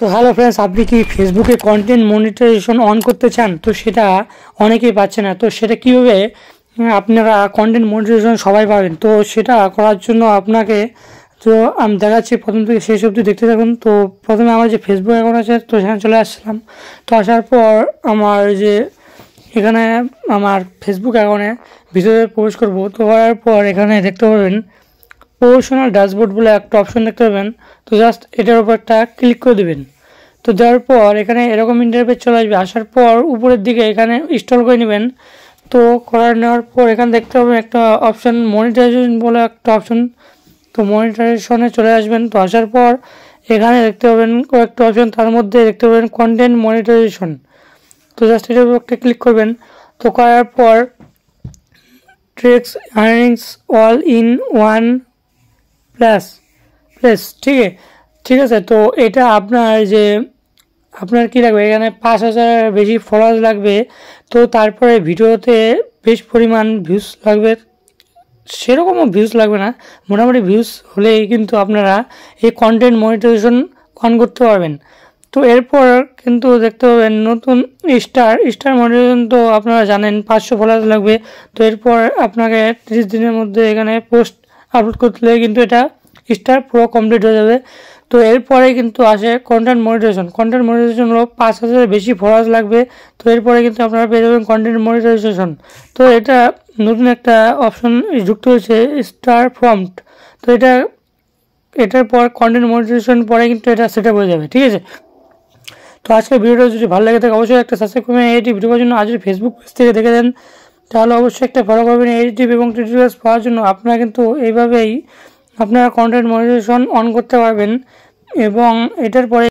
তো hello friends, আপনি কি ফেসবুকে কন্টেন্ট মনিটাইজেশন অন করতে চান? তো সেটা অনেকেই পাচ্ছে না। তো সেটা কীভাবে আপনারা কন্টেন্ট মনিটাইজেশন সবাই পাবেন? তো সেটা করার জন্য আপনাকে তো আমি দেখাচ্ছি, প্রথম থেকে শেষ অবধি দেখতে থাকুন। তো প্রথমে আমার যে ফেসবুক অ্যাকাউন্ট আছে তো সেখানে চলে আসলাম। তো আসার পর আমার যে এখানে আমার ফেসবুক অ্যাকাউন্টে ভিতরে প্রবেশ করব। তো করার পর এখানে দেখতে পাবেন প্রফেশনাল ড্যাশবোর্ড বলে একটা অপশন দেখতে পাবেন। তো জাস্ট এটার উপর একটা ক্লিক করে দেবেন। তো দেওয়ার পর এখানে এরকম ইন্টারফেস চলে আসবে। আসার পর উপরের দিকে এখানে ইনস্টল করে নেবেন। তো নেওয়ার পর এখানে দেখতে পাবেন একটা অপশান মনিটাইজেশন বলে একটা অপশন। তো মনিটাইজেশনে চলে আসবেন। তো আসার পর এখানে দেখতে পাবেন কয়েকটা অপশন, তার মধ্যে দেখতে পাবেন কন্টেন্ট মনিটাইজেশন। তো জাস্ট এটার উপর একটা ক্লিক করবেন। তো করার পর ট্রেক্স earnings all in one plus ঠিক আছে। তো এটা আপনার কী লাগবে, এখানে 5,000 বেশি ফলোয়ার্স লাগবে। তো তারপরে ভিডিওতে বেশ পরিমাণ ভিউজ লাগবে, সেরকমও ভিউজ লাগবে না, মোটামুটি ভিউজ হলেই কিন্তু আপনারা এই কন্টেন্ট মনিটাইজেশন অন করতে পারবেন। তো এরপর কিন্তু দেখতে পাবেন নতুন স্টার মনিটাইজেশন। তো আপনারা জানেন 500 ফলোয়ার্স লাগবে। তো এরপর আপনাকে 30 দিনের মধ্যে এখানে পোস্ট আপলোড করতে হলে কিন্তু এটা স্টার পুরো কমপ্লিট হয়ে যাবে। তো এরপরে কিন্তু আসে কন্টেন্ট মনিটাইজেশন হলো 5,000 বেশি ফলোয়ার্স লাগবে। তো এরপরে কিন্তু আপনারা পেয়ে যাবেন কন্টেন্ট মনিটাইজেশন। তো এটা নতুন একটা অপশন যুক্ত হয়েছে, স্টার প্রম্পট। তো এটার পর কন্টেন্ট মনিটাইজেশন পরে কিন্তু এটা সেট আপ হয়ে যাবে, ঠিক আছে। তো আজকের ভিডিওটা যদি ভালো লাগে থাকে অবশ্যই একটা সাবস্ক্রাইব করবেন এইটি ভিডিওর জন্য। আজ যদি ফেসবুক পেজ থেকে দেখে দেন তাহলে অবশ্যই একটা ফলো করবেন এইটি এবং টিউটোরিয়ালস পাওয়ার জন্য। আপনারা কিন্তু এইভাবেই আপনারা কন্টেন্ট মনিটাইজেশন অন করতে পারবেন। এবং এটার পরে